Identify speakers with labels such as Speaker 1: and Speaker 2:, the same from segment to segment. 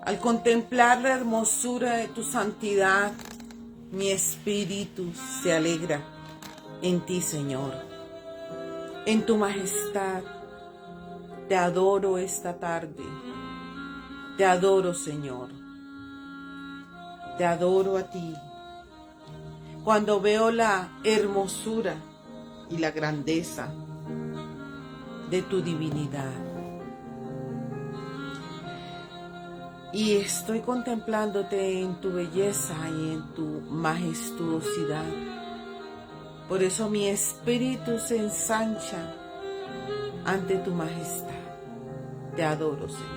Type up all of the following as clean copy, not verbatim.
Speaker 1: Al contemplar la hermosura de tu santidad, mi espíritu se alegra en ti, Señor. En tu majestad, te adoro esta tarde. Te adoro, Señor. Te adoro a ti. Cuando veo la hermosura y la grandeza de tu divinidad. Y estoy contemplándote en tu belleza y en tu majestuosidad. Por eso mi espíritu se ensancha ante tu majestad. Te adoro, Señor.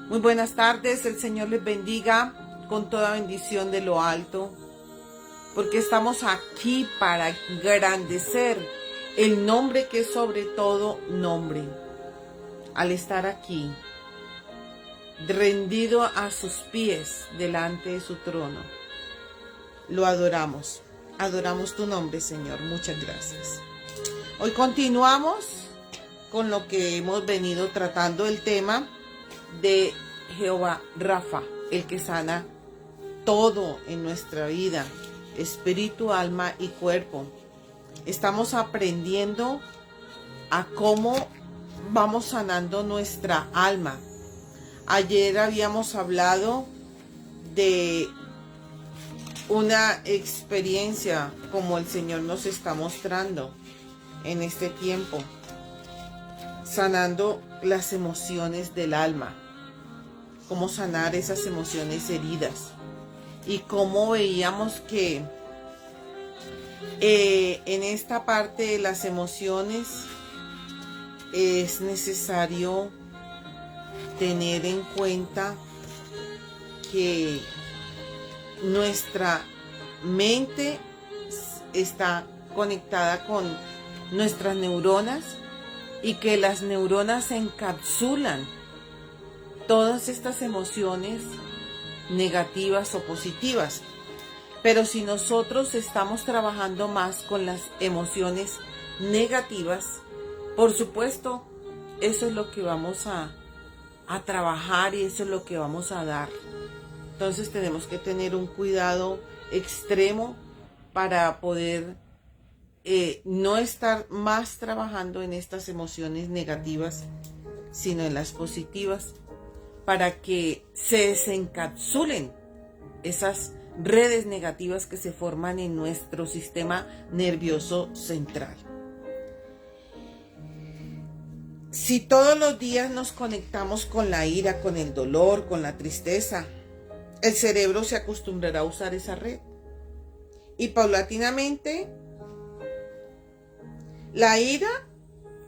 Speaker 1: Muy buenas tardes, el Señor les bendiga con toda bendición de lo alto, porque estamos aquí para engrandecer el nombre que es sobre todo nombre. Al estar aquí, rendido a sus pies delante de su trono, lo adoramos. Adoramos tu nombre, Señor. Muchas gracias. Hoy continuamos con lo que hemos venido tratando, el tema de Jehová Rafa, el que sana todo en nuestra vida, espíritu, alma y cuerpo. Estamos aprendiendo a cómo vamos sanando nuestra alma. Ayer habíamos hablado de una experiencia como el Señor nos está mostrando en este tiempo, sanando las emociones del alma, cómo sanar esas emociones heridas, y cómo veíamos que en esta parte de las emociones es necesario tener en cuenta que nuestra mente está conectada con nuestras neuronas y que las neuronas encapsulan todas estas emociones negativas o positivas. Pero si nosotros estamos trabajando más con las emociones negativas, por supuesto, eso es lo que vamos a trabajar y eso es lo que vamos a dar. Entonces tenemos que tener un cuidado extremo para poder no estar más trabajando en estas emociones negativas, sino en las positivas, para que se desencapsulen esas redes negativas que se forman en nuestro sistema nervioso central. Si todos los días nos conectamos con la ira, con el dolor, con la tristeza, el cerebro se acostumbrará a usar esa red. Y paulatinamente, la ira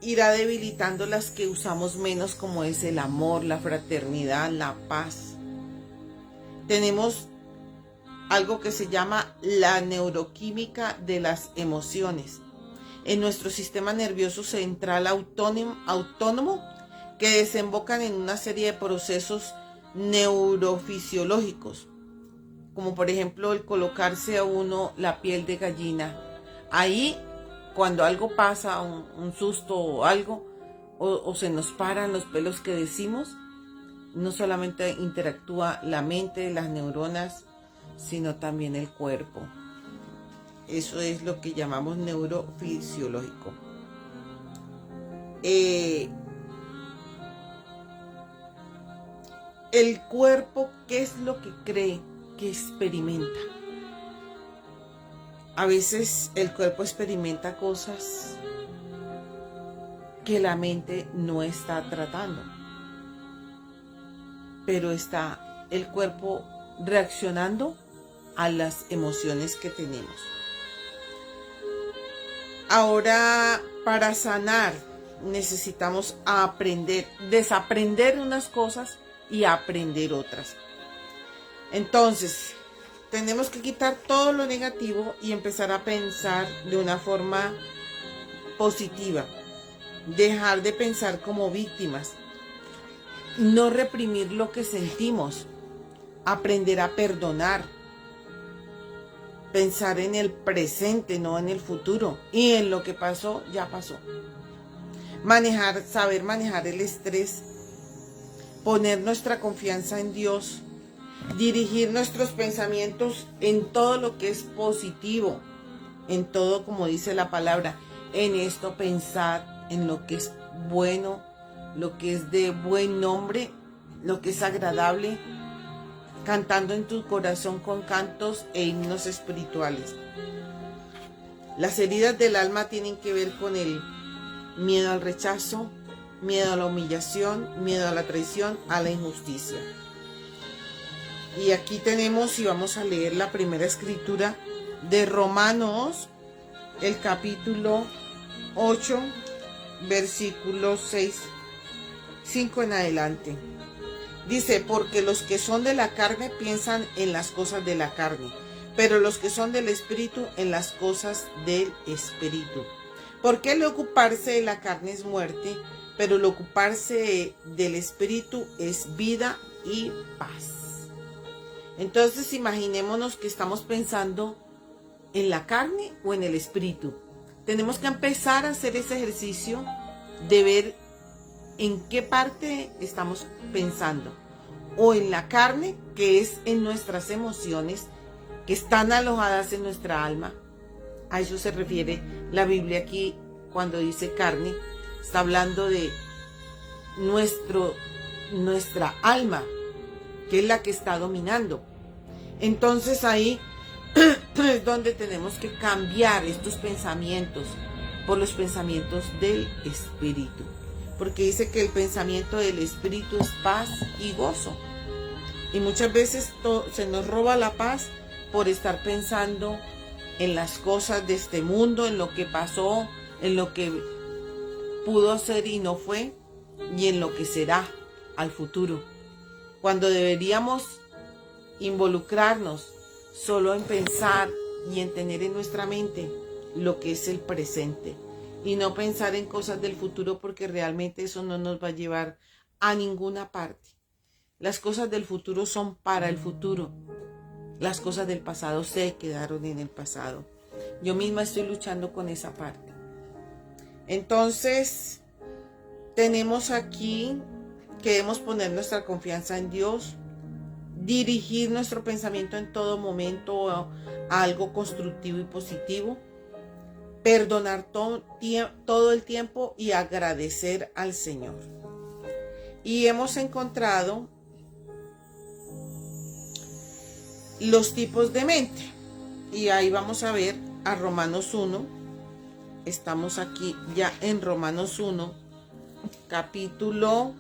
Speaker 1: irá debilitando las que usamos menos, como es el amor, la fraternidad, la paz. Tenemos algo que se llama la neuroquímica de las emociones en nuestro sistema nervioso central autónomo, que desembocan en una serie de procesos neurofisiológicos, como por ejemplo el colocarse a uno la piel de gallina. Ahí, cuando algo pasa, un susto o algo, o se nos paran los pelos que decimos, no solamente interactúa la mente, las neuronas, sino también el cuerpo. Eso es lo que llamamos neurofisiológico. El cuerpo, ¿qué es lo que cree que experimenta? A veces el cuerpo experimenta cosas que la mente no está tratando, pero está el cuerpo reaccionando a las emociones que tenemos. Ahora, para sanar, necesitamos aprender, desaprender unas cosas y aprender otras. Entonces, tenemos que quitar todo lo negativo y empezar a pensar de una forma positiva. Dejar de pensar como víctimas. No reprimir lo que sentimos. Aprender a perdonar. Pensar en el presente, no en el futuro. Y en lo que pasó, ya pasó. Saber manejar el estrés. poner nuestra confianza en Dios, dirigir nuestros pensamientos en todo lo que es positivo, en todo, como dice la palabra, en esto pensar, en lo que es bueno, lo que es de buen nombre, lo que es agradable, cantando en tu corazón con cantos e himnos espirituales. Las heridas del alma tienen que ver con el miedo al rechazo, miedo a la humillación, miedo a la traición, a la injusticia. Y aquí tenemos, y vamos a leer la primera escritura de Romanos, el capítulo 8, versículos 5 en adelante. Dice, porque los que son de la carne piensan en las cosas de la carne, pero los que son del Espíritu en las cosas del Espíritu. Porque el ocuparse de la carne es muerte, pero el ocuparse del Espíritu es vida y paz. Entonces imaginémonos que estamos pensando en la carne o en el Espíritu. Tenemos que empezar a hacer ese ejercicio de ver en qué parte estamos pensando. O en la carne, que es en nuestras emociones, que están alojadas en nuestra alma. A eso se refiere la Biblia aquí cuando dice carne. Está hablando de nuestra alma, que es la que está dominando. Entonces ahí es donde tenemos que cambiar estos pensamientos por los pensamientos del Espíritu. Porque dice que el pensamiento del Espíritu es paz y gozo. Y muchas veces se nos roba la paz por estar pensando en las cosas de este mundo, en lo que pasó, en lo que pudo ser y no fue, y en lo que será al futuro. Cuando deberíamos involucrarnos solo en pensar y en tener en nuestra mente lo que es el presente y no pensar en cosas del futuro, porque realmente eso no nos va a llevar a ninguna parte. Las cosas del futuro son para el futuro. Las cosas del pasado se quedaron en el pasado. Yo misma estoy luchando con esa parte. Entonces, tenemos aquí que debemos poner nuestra confianza en Dios, dirigir nuestro pensamiento en todo momento a algo constructivo y positivo, perdonar todo el tiempo y agradecer al Señor. Y hemos encontrado los tipos de mente. Y ahí vamos a ver a Romanos 1. Estamos aquí ya en Romanos 1, capítulo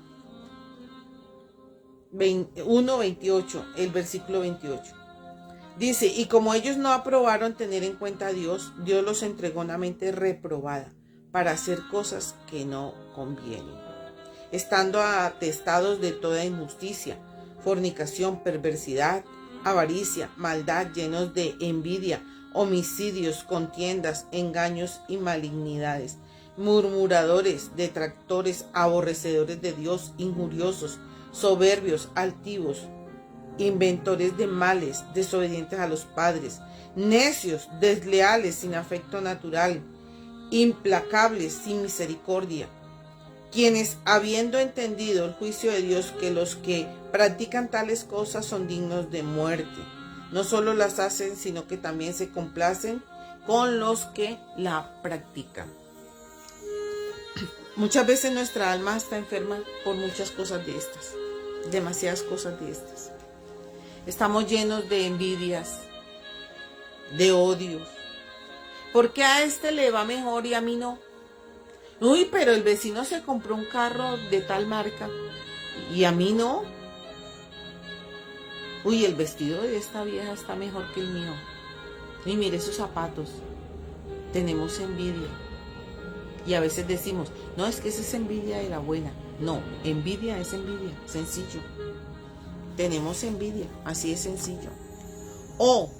Speaker 1: 1:28, el versículo 28. Dice, y como ellos no aprobaron tener en cuenta a Dios, Dios los entregó una mente reprobada para hacer cosas que no convienen, estando atestados de toda injusticia, fornicación, perversidad, avaricia, maldad, llenos de envidia, homicidios, contiendas, engaños y malignidades, murmuradores, detractores, aborrecedores de Dios, injuriosos, soberbios, altivos, inventores de males, desobedientes a los padres, necios, desleales, sin afecto natural, implacables, sin misericordia, quienes, habiendo entendido el juicio de Dios, que los que practican tales cosas son dignos de muerte, no solo las hacen, sino que también se complacen con los que la practican. Muchas veces nuestra alma está enferma por muchas cosas de estas, demasiadas cosas de estas. Estamos llenos de envidias, de odios. ¿Por qué a este le va mejor y a mí no? Uy, pero el vecino se compró un carro de tal marca y a mí no. Uy, el vestido de esta vieja está mejor que el mío. Y mire esos zapatos. Tenemos envidia. Y a veces decimos, no, es que esa es envidia de la buena. No, envidia es envidia, sencillo. Tenemos envidia, así es sencillo. O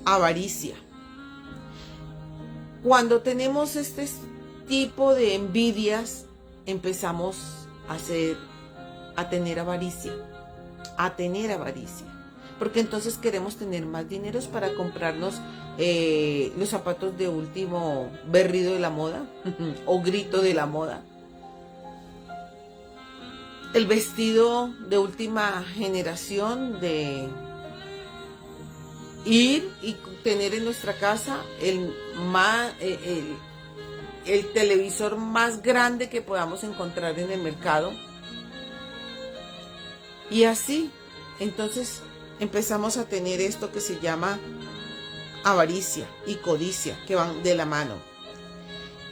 Speaker 1: avaricia. Cuando tenemos este tipo de envidias, empezamos a tener avaricia. Porque entonces queremos tener más dineros para comprarnos los zapatos de último berrido de la moda o grito de la moda. el vestido de última generación, de ir y tener en nuestra casa el televisor más grande que podamos encontrar en el mercado. Y así, entonces empezamos a tener esto que se llama avaricia y codicia, que van de la mano.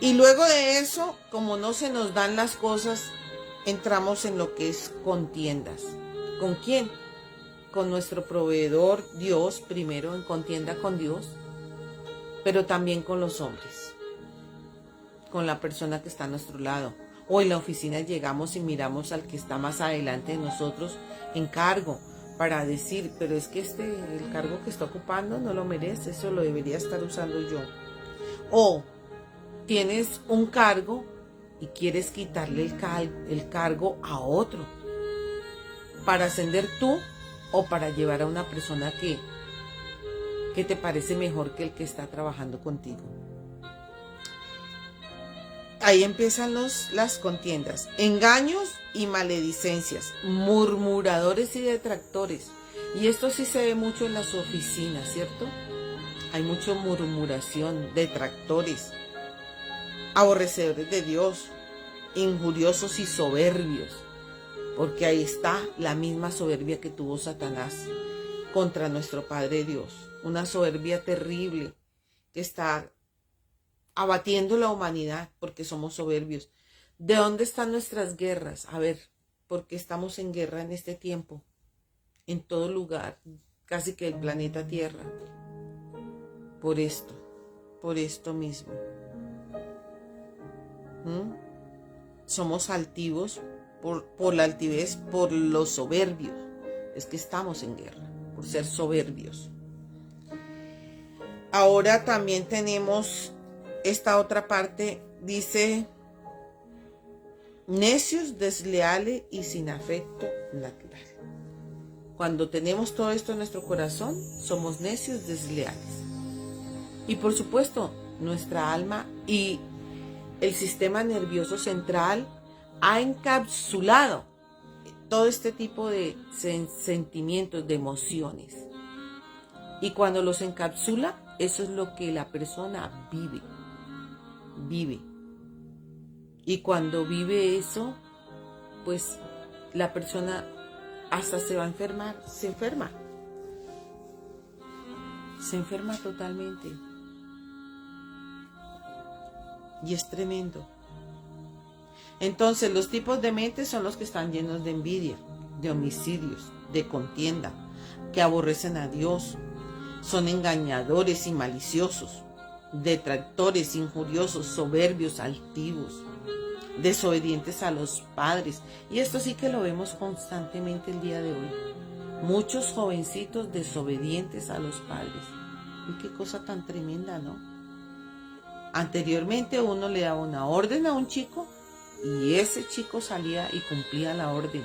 Speaker 1: Y luego de eso, como no se nos dan las cosas, entramos en lo que es contiendas. ¿Con quién? Con nuestro proveedor, Dios, primero en contienda con Dios, pero también con los hombres, con la persona que está a nuestro lado. O en la oficina llegamos y miramos al que está más adelante de nosotros en cargo, para decir, pero es que el cargo que está ocupando no lo merece, eso lo debería estar usando yo. O tienes un cargo y quieres quitarle el cargo a otro para ascender tú o para llevar a una persona que te parece mejor que el que está trabajando contigo. Ahí empiezan las contiendas, engaños y maledicencias, murmuradores y detractores. Y esto sí se ve mucho en las oficinas, ¿cierto? Hay mucha murmuración, detractores, aborrecedores de Dios, injuriosos y soberbios, porque ahí está la misma soberbia que tuvo Satanás contra nuestro Padre Dios, una soberbia terrible que está abatiendo la humanidad porque somos soberbios. ¿De dónde están nuestras guerras? A ver, ¿por qué estamos en guerra en este tiempo? En todo lugar, casi que el planeta Tierra. Por esto mismo. Somos altivos por la altivez, por los soberbios. Es que estamos en guerra, por ser soberbios. Ahora también tenemos esta otra parte, dice, necios, desleales y sin afecto natural. Cuando tenemos todo esto en nuestro corazón, somos necios, desleales. Y por supuesto, nuestra alma y el sistema nervioso central ha encapsulado todo este tipo de sentimientos, de emociones. Y cuando los encapsula, eso es lo que la persona vive. Y cuando vive eso, pues la persona hasta se va a enfermar, se enferma totalmente. Y es tremendo. Entonces, los tipos de mente son los que están llenos de envidia, de homicidios, de contienda, que aborrecen a Dios, son engañadores y maliciosos, detractores, injuriosos, soberbios, altivos, desobedientes a los padres. Y esto sí que lo vemos constantemente el día de hoy. Muchos jovencitos desobedientes a los padres. Y qué cosa tan tremenda, ¿no? Anteriormente uno le daba una orden a un chico y ese chico salía y cumplía la orden.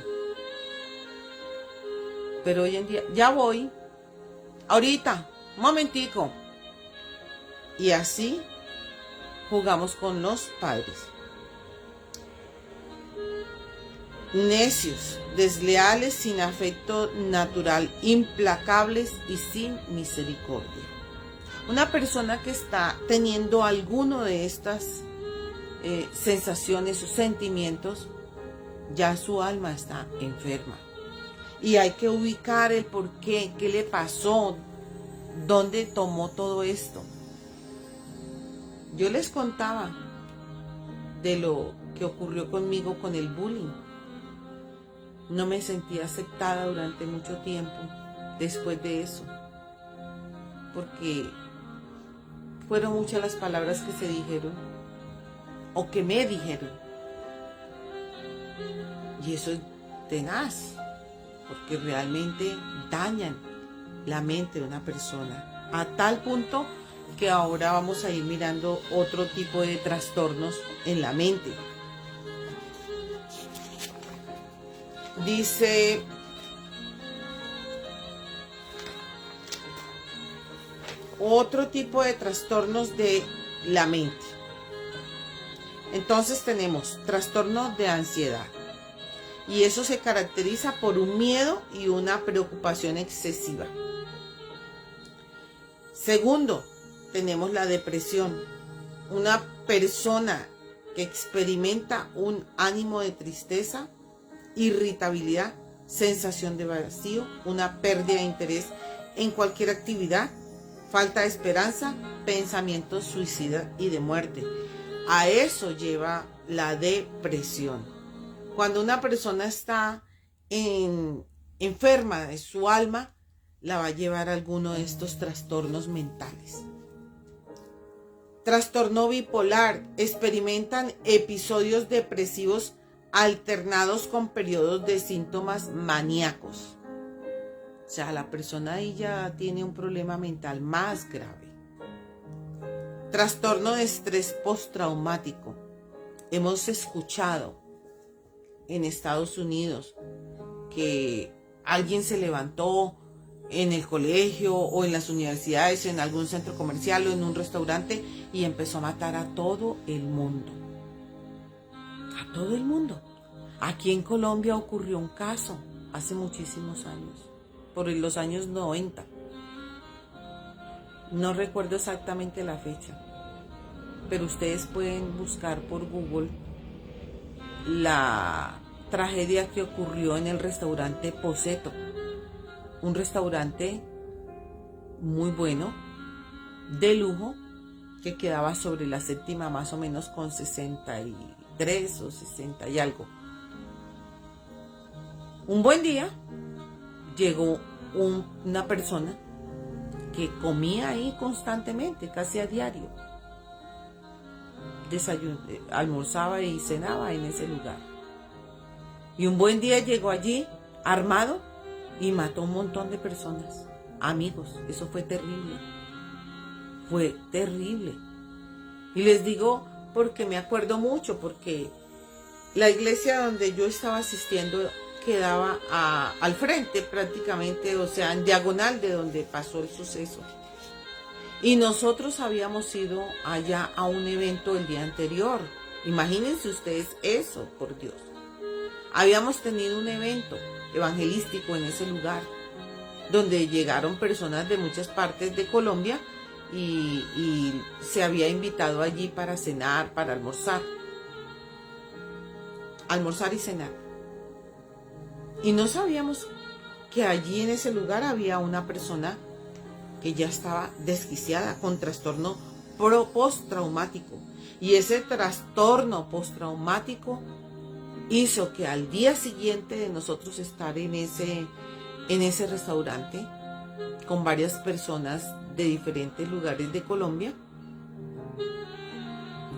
Speaker 1: Pero hoy en día, ya voy, ahorita, un momentico. Y así jugamos con los padres. Necios, desleales, sin afecto natural, implacables y sin misericordia. Una persona que está teniendo alguno de estas sensaciones o sentimientos, ya su alma está enferma. Y hay que ubicar el por qué le pasó, dónde tomó todo esto. Yo les contaba de lo que ocurrió conmigo con el bullying. No me sentí aceptada durante mucho tiempo después de eso, porque fueron muchas las palabras que se dijeron o que me dijeron. Y eso es tenaz, porque realmente dañan la mente de una persona, a tal punto que ahora vamos a ir mirando otro tipo de trastornos en la mente. Dice, otro tipo de trastornos de la mente. Entonces tenemos trastorno de ansiedad, Y eso se caracteriza por un miedo y una preocupación excesiva. Segundo, tenemos la depresión. Una persona que experimenta un ánimo de tristeza, irritabilidad, sensación de vacío, una pérdida de interés en cualquier actividad, falta de esperanza, pensamientos suicidas y de muerte. A eso lleva la depresión. Cuando una persona está enferma de su alma, la va a llevar a alguno de estos trastornos mentales. Trastorno bipolar. Experimentan episodios depresivos alternados con periodos de síntomas maníacos. O sea, la persona ahí ya tiene un problema mental más grave. Trastorno de estrés postraumático. Hemos escuchado en Estados Unidos que alguien se levantó en el colegio o en las universidades, en algún centro comercial o en un restaurante y empezó a matar a todo el mundo. A todo el mundo. Aquí en Colombia ocurrió un caso hace muchísimos años, por los años 90. No recuerdo exactamente la fecha, pero ustedes pueden buscar por Google la tragedia que ocurrió en el restaurante Poseto, un restaurante muy bueno, de lujo, que quedaba sobre la séptima más o menos con 63 o 60 y algo. Un buen día llegó una persona que comía ahí constantemente, casi a diario. Almorzaba y cenaba en ese lugar. Y un buen día llegó allí armado y mató a un montón de personas, amigos. Eso fue terrible. Fue terrible. Y les digo porque me acuerdo mucho, porque la iglesia donde yo estaba asistiendo quedaba al frente prácticamente, o sea, en diagonal de donde pasó el suceso. Y nosotros habíamos ido allá a un evento el día anterior. Imagínense ustedes eso, por Dios. Habíamos tenido un evento evangelístico en ese lugar, donde llegaron personas de muchas partes de Colombia y se había invitado allí para cenar, para almorzar y cenar. Y no sabíamos que allí en ese lugar había una persona que ya estaba desquiciada con trastorno postraumático. Y ese trastorno postraumático hizo que al día siguiente de nosotros estar en ese restaurante con varias personas de diferentes lugares de Colombia,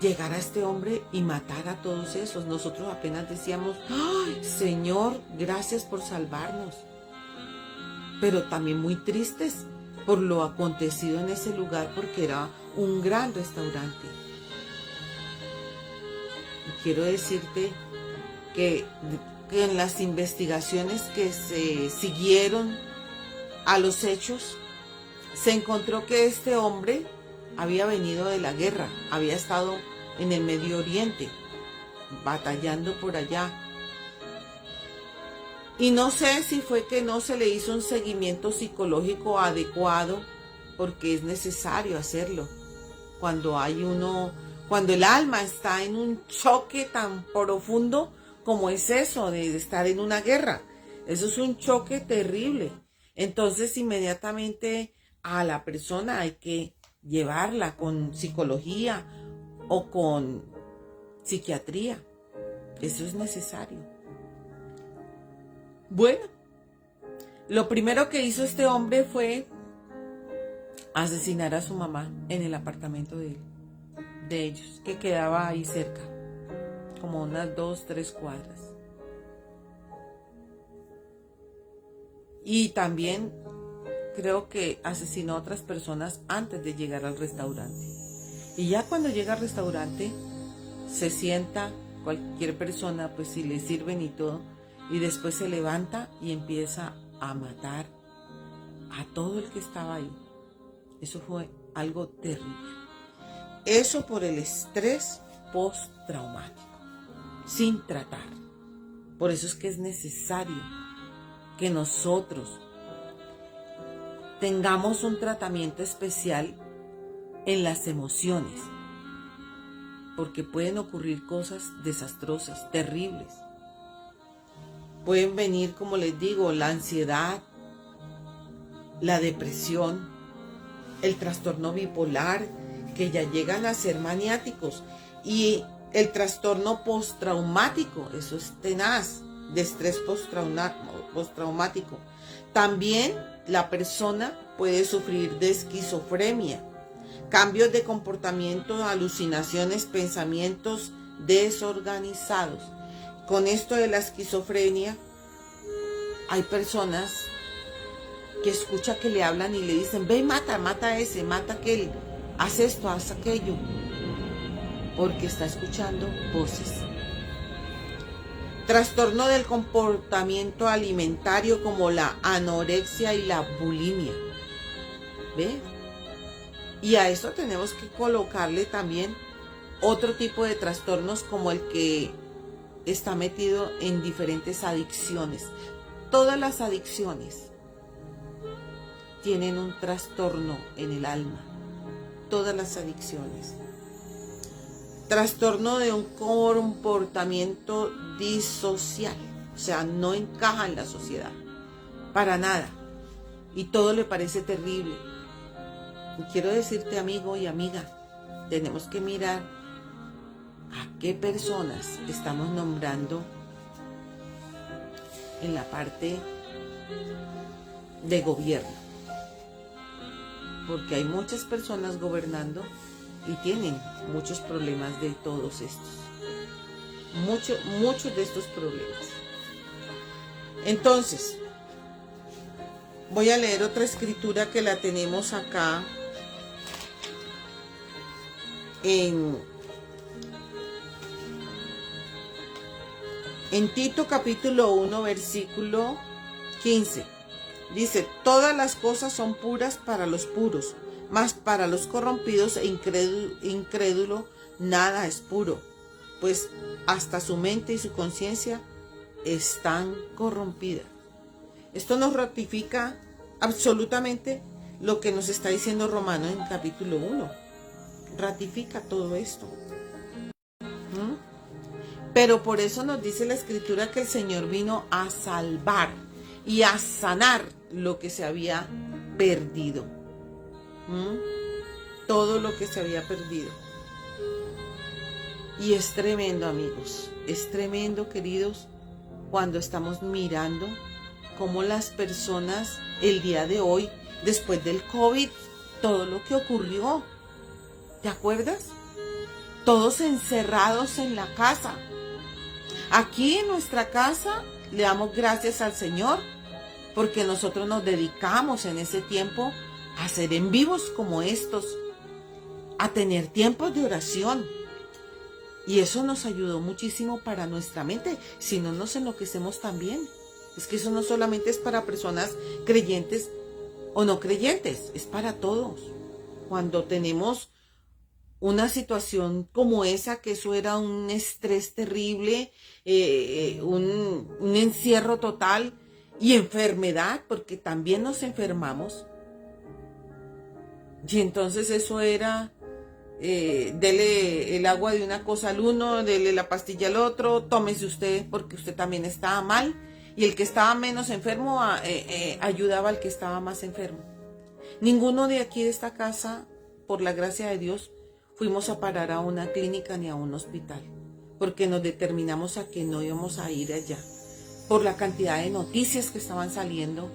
Speaker 1: llegara este hombre y matara a todos esos. Nosotros apenas decíamos: ¡ay, Señor, gracias por salvarnos! Pero también muy tristes por lo acontecido en ese lugar, porque era un gran restaurante. Y quiero decirte que en las investigaciones que se siguieron a los hechos, se encontró que este hombre había venido de la guerra, había estado en el Medio Oriente, batallando por allá. Y no sé si fue que no se le hizo un seguimiento psicológico adecuado, porque es necesario hacerlo. Cuando el alma está en un choque tan profundo como es eso de estar en una guerra. Eso es un choque terrible. Entonces, inmediatamente a la persona hay que llevarla con psicología o con psiquiatría. Eso es necesario. Bueno, lo primero que hizo este hombre fue asesinar a su mamá en el apartamento de ellos, que quedaba ahí cerca, como unas 2-3 cuadras. Y también creo que asesinó a otras personas antes de llegar al restaurante. Y ya cuando llega al restaurante, se sienta cualquier persona, pues si le sirven y todo, y después se levanta y empieza a matar a todo el que estaba ahí. Eso fue algo terrible. Eso por el estrés postraumático, sin tratar. Por eso es que es necesario que nosotros tengamos un tratamiento especial en las emociones, porque pueden ocurrir cosas desastrosas, terribles. Pueden venir, como les digo, la ansiedad, la depresión, el trastorno bipolar, que ya llegan a ser maniáticos, y el trastorno postraumático, eso es tenaz, de estrés postraumático. También la persona puede sufrir de esquizofrenia, cambios de comportamiento, alucinaciones, pensamientos desorganizados. Con esto de la esquizofrenia, hay personas que escuchan que le hablan y le dicen, ve y mata a ese, mata a aquel, haz esto, haz aquello, porque está escuchando voces. Trastorno del comportamiento alimentario como la anorexia y la bulimia. ¿Ve? Y a eso tenemos que colocarle también otro tipo de trastornos como el que está metido en diferentes adicciones. Todas las adicciones tienen un trastorno en el alma. Todas las adicciones. Trastorno de un comportamiento disocial, o sea, no encaja en la sociedad, para nada, y todo le parece terrible. Y quiero decirte, amigo y amiga, tenemos que mirar a qué personas estamos nombrando en la parte de gobierno, porque hay muchas personas gobernando y tienen muchos problemas de todos estos. Muchos de estos problemas. Entonces, voy a leer otra escritura que la tenemos acá en Tito capítulo 1, versículo 15. Dice, todas las cosas son puras para los puros, mas para los corrompidos e incrédulos nada es puro, pues hasta su mente y su conciencia están corrompidas. Esto nos ratifica absolutamente lo que nos está diciendo Romanos en capítulo 1. Ratifica todo esto. Pero por eso nos dice la Escritura que el Señor vino a salvar y a sanar lo que se había perdido. Todo lo que se había perdido. Y es tremendo, amigos, es tremendo, queridos, cuando estamos mirando cómo las personas el día de hoy, después del COVID, todo lo que ocurrió, ¿te acuerdas? Todos encerrados en la casa. Aquí en nuestra casa le damos gracias al Señor porque nosotros nos dedicamos en ese tiempo a hacer en vivos como estos, a tener tiempos de oración. Y eso nos ayudó muchísimo para nuestra mente, si no nos enloquecemos también. Es que eso no solamente es para personas creyentes o no creyentes, es para todos. Cuando tenemos una situación como esa, que eso era un estrés terrible, un encierro total y enfermedad, porque también nos enfermamos. Y entonces eso era, dele el agua de una cosa al uno, dele la pastilla al otro, tómese usted porque usted también estaba mal. Y el que estaba menos enfermo ayudaba al que estaba más enfermo. Ninguno de aquí de esta casa, por la gracia de Dios, fuimos a parar a una clínica ni a un hospital, porque nos determinamos a que no íbamos a ir allá, por la cantidad de noticias que estaban saliendo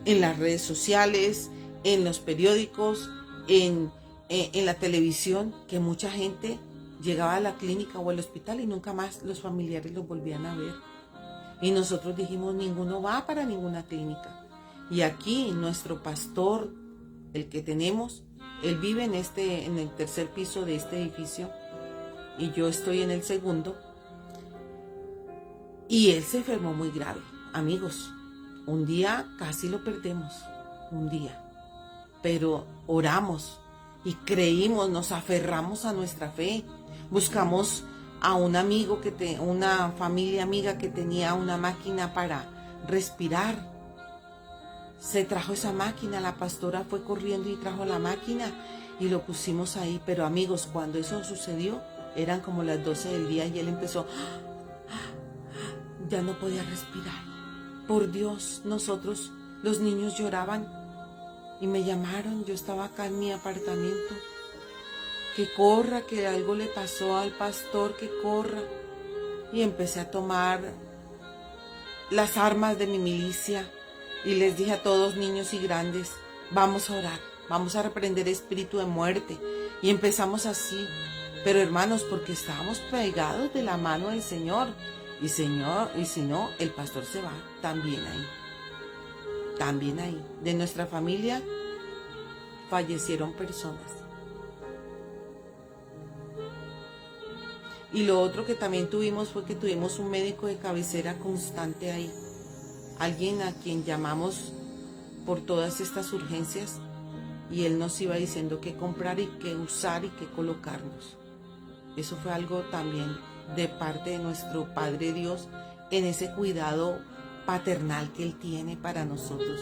Speaker 1: en las redes sociales, en los periódicos, en la televisión, que mucha gente llegaba a la clínica o al hospital y nunca más los familiares los volvían a ver. Y nosotros dijimos, ninguno va para ninguna clínica. Y aquí nuestro pastor, el que tenemos, él vive en el tercer piso de este edificio y yo estoy en el segundo. Y él se enfermó muy grave. Amigos, un día casi lo perdemos, un día. Pero oramos y creímos, nos aferramos a nuestra fe. Buscamos a un amigo, una familia amiga que tenía una máquina para respirar. Se trajo esa máquina, la pastora fue corriendo y trajo la máquina y lo pusimos ahí. Pero amigos, cuando eso sucedió, eran como las 12 del día y él empezó, ya no podía respirar. Por Dios, nosotros, los niños lloraban y me llamaron. Yo estaba acá en mi apartamento. Que corra, que algo le pasó al pastor, que corra. Y empecé a tomar las armas de mi milicia y les dije a todos, niños y grandes, vamos a orar, vamos a reprender espíritu de muerte. Y empezamos así, pero hermanos, porque estábamos pegados de la mano del Señor. Y si no, el pastor se va también ahí. También ahí. De nuestra familia fallecieron personas. Y lo otro que también tuvimos fue que tuvimos un médico de cabecera constante ahí. Alguien a quien llamamos por todas estas urgencias y él nos iba diciendo qué comprar y qué usar y qué colocarnos. Eso fue algo también de parte de nuestro Padre Dios en ese cuidado paternal que Él tiene para nosotros.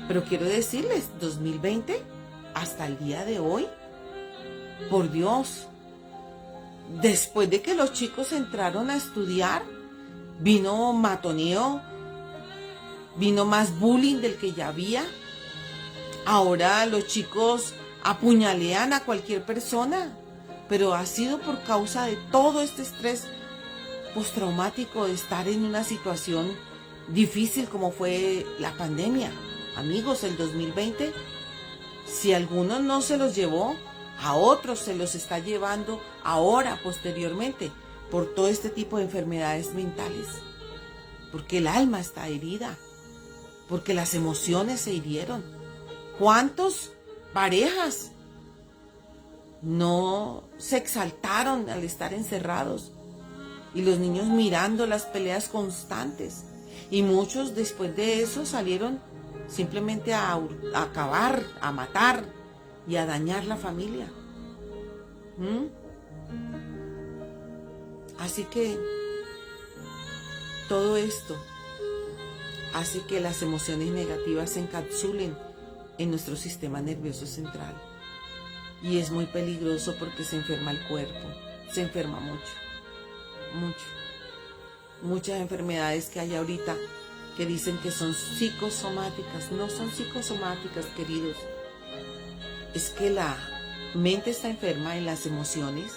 Speaker 1: Pero quiero decirles, 2020, hasta el día de hoy, por Dios, después de que los chicos entraron a estudiar, vino matoneo, vino más bullying del que ya había. Ahora los chicos apuñalean a cualquier persona, pero ha sido por causa de todo este estrés postraumático de estar en una situación difícil como fue la pandemia. Amigos, el 2020, si algunos no se los llevó, a otros se los está llevando ahora, posteriormente, por todo este tipo de enfermedades mentales. Porque el alma está herida, porque las emociones se hirieron. ¿Cuántas parejas no se exaltaron al estar encerrados? Y los niños mirando las peleas constantes. Y muchos después de eso salieron simplemente a acabar, a matar y a dañar la familia. Así que todo esto hace que las emociones negativas se encapsulen en nuestro sistema nervioso central. Y es muy peligroso porque se enferma el cuerpo, se enferma mucho. Muchas enfermedades que hay ahorita que dicen que son psicosomáticas, no son psicosomáticas, queridos. Es que la mente está enferma en las emociones,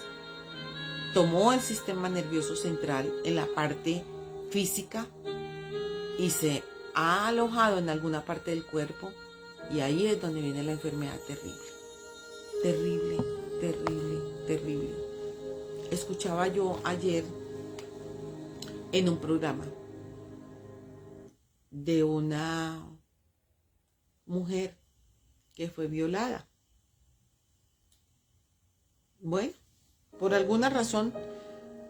Speaker 1: tomó el sistema nervioso central en la parte física y se ha alojado en alguna parte del cuerpo y ahí es donde viene la enfermedad terrible. Terrible, terrible, terrible. Escuchaba yo ayer en un programa de una mujer que fue violada. Bueno, por alguna razón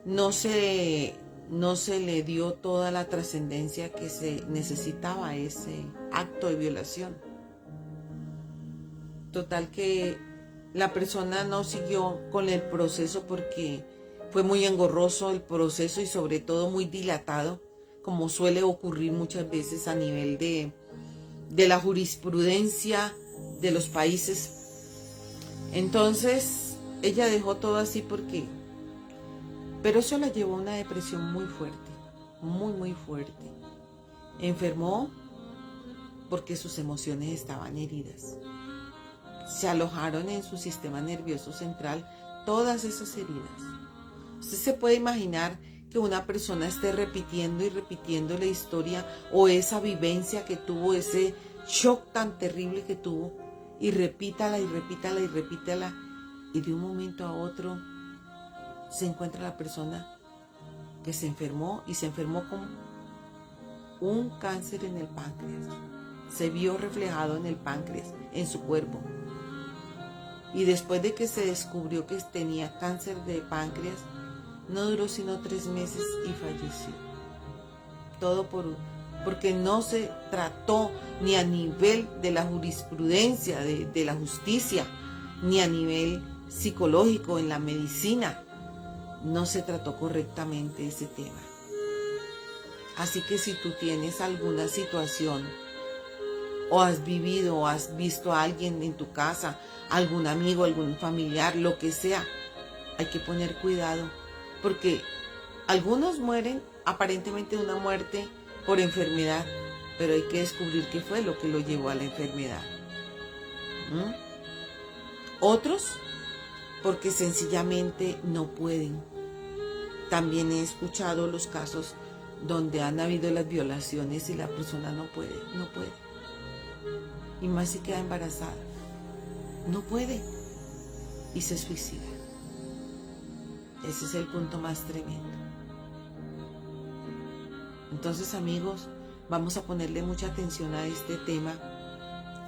Speaker 1: no se le dio toda la trascendencia que se necesitaba a ese acto de violación. Total que la persona no siguió con el proceso porque fue muy engorroso el proceso y sobre todo muy dilatado, como suele ocurrir muchas veces a nivel de la jurisprudencia de los países. Entonces, ella dejó todo así pero eso la llevó a una depresión muy fuerte, muy, muy fuerte. Enfermó porque sus emociones estaban heridas. Se alojaron en su sistema nervioso central todas esas heridas. Usted se puede imaginar que una persona esté repitiendo y repitiendo la historia o esa vivencia que tuvo, ese shock tan terrible que tuvo, y repítala y repítala y repítala, y de un momento a otro se encuentra la persona que se enfermó y se enfermó con un cáncer en el páncreas. Se vio reflejado en el páncreas, en su cuerpo. Y después de que se descubrió que tenía cáncer de páncreas, no duró sino 3 meses y falleció. Todo porque no se trató ni a nivel de la jurisprudencia, de la justicia, ni a nivel psicológico en la medicina. no se trató correctamente ese tema. Así que si tú tienes alguna situación, o has vivido o has visto a alguien en tu casa, algún amigo, algún familiar, lo que sea, hay que poner cuidado, porque algunos mueren aparentemente de una muerte por enfermedad, pero hay que descubrir qué fue lo que lo llevó a la enfermedad. Otros porque sencillamente no pueden. También he escuchado los casos donde han habido las violaciones y la persona no puede. Y más si queda embarazada. No puede. Y se suicida. Ese es el punto más tremendo. Entonces, amigos, vamos a ponerle mucha atención a este tema.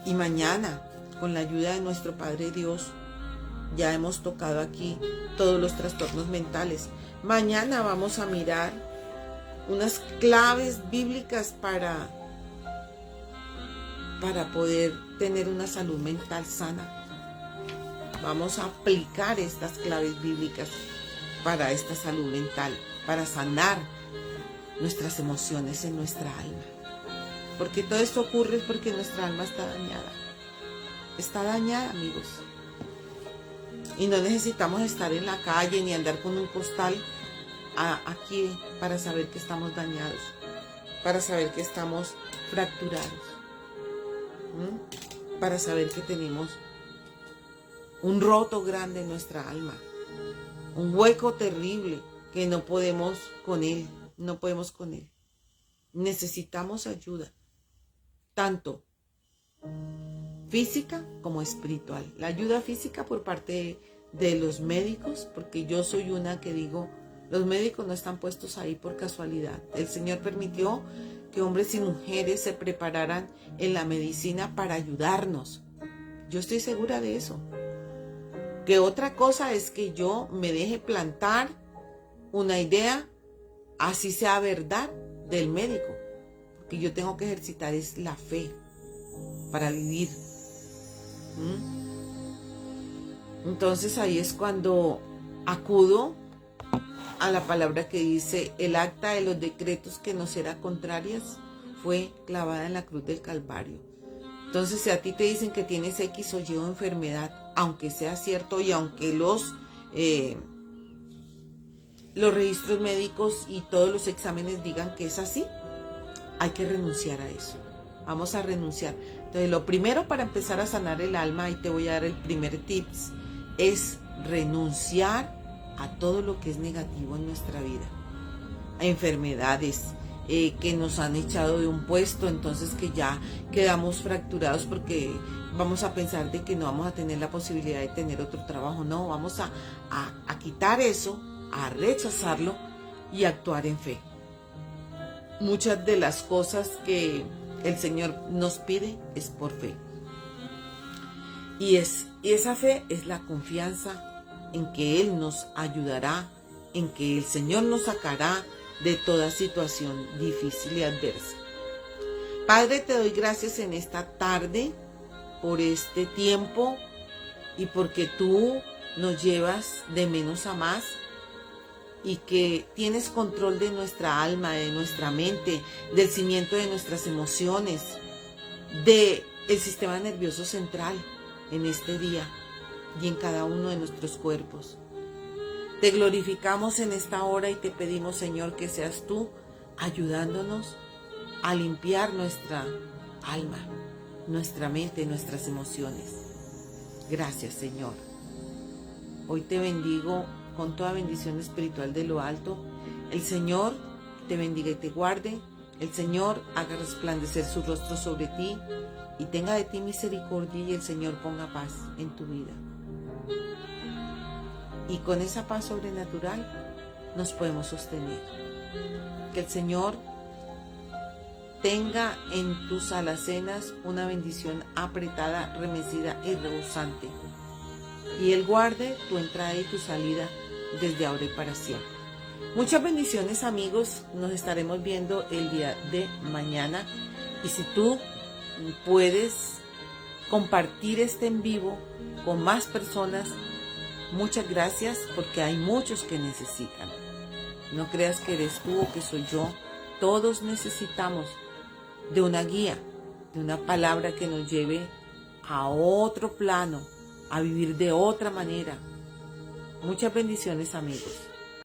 Speaker 1: Y mañana, con la ayuda de nuestro Padre Dios, ya hemos tocado aquí todos los trastornos mentales. Mañana vamos a mirar unas claves bíblicas para poder tener una salud mental sana. Vamos a aplicar estas claves bíblicas para esta salud mental, para sanar nuestras emociones en nuestra alma. Porque todo esto ocurre porque nuestra alma está dañada. Está dañada, amigos. Y no necesitamos estar en la calle ni andar con un costal aquí para saber que estamos dañados, para saber que estamos fracturados, para saber que tenemos un roto grande en nuestra alma, un hueco terrible que no podemos con él, Necesitamos ayuda, tanto física como espiritual. La ayuda física por parte de los médicos, porque yo soy una que digo, los médicos no están puestos ahí por casualidad. El Señor permitió que hombres y mujeres se prepararan en la medicina para ayudarnos. Yo estoy segura de eso. Que otra cosa es que yo me deje plantar una idea, así sea verdad, del médico. Porque yo tengo que ejercitar es la fe para vivir. Entonces ahí es cuando acudo a la palabra que dice: el acta de los decretos que nos era contrarias fue clavada en la cruz del Calvario. Entonces, si a ti te dicen que tienes X o Y enfermedad, aunque sea cierto y aunque los registros médicos y todos los exámenes digan que es así, hay que renunciar a eso. Vamos a renunciar. Entonces, lo primero para empezar a sanar el alma, y te voy a dar el primer tips, es renunciar a todo lo que es negativo en nuestra vida. A enfermedades que nos han echado de un puesto, entonces que ya quedamos fracturados porque vamos a pensar de que no vamos a tener la posibilidad de tener otro trabajo. No, vamos a quitar eso, a rechazarlo y actuar en fe. Muchas de las cosas que el Señor nos pide es por fe. Y esa fe es la confianza en que Él nos ayudará, en que el Señor nos sacará de toda situación difícil y adversa. Padre, te doy gracias en esta tarde por este tiempo y porque tú nos llevas de menos a más y que tienes control de nuestra alma, de nuestra mente, del cimiento de nuestras emociones, del sistema nervioso central en este día y en cada uno de nuestros cuerpos. Te glorificamos en esta hora y te pedimos, Señor, que seas tú ayudándonos a limpiar nuestra alma, nuestra mente, nuestras emociones. Gracias, Señor. Hoy te bendigo con toda bendición espiritual de lo alto. El Señor te bendiga y te guarde. El Señor haga resplandecer su rostro sobre ti y tenga de ti misericordia, y el Señor ponga paz en tu vida. Y con esa paz sobrenatural nos podemos sostener. Que el Señor tenga en tus alacenas una bendición apretada, remecida y rebosante. Y Él guarde tu entrada y tu salida desde ahora y para siempre. Muchas bendiciones, amigos. Nos estaremos viendo el día de mañana. Y si tú puedes compartir este en vivo con más personas, Muchas gracias porque hay muchos que necesitan. No creas que eres tú o que soy yo. Todos necesitamos de una guía, de una palabra que nos lleve a otro plano, a vivir de otra manera. Muchas bendiciones, amigos.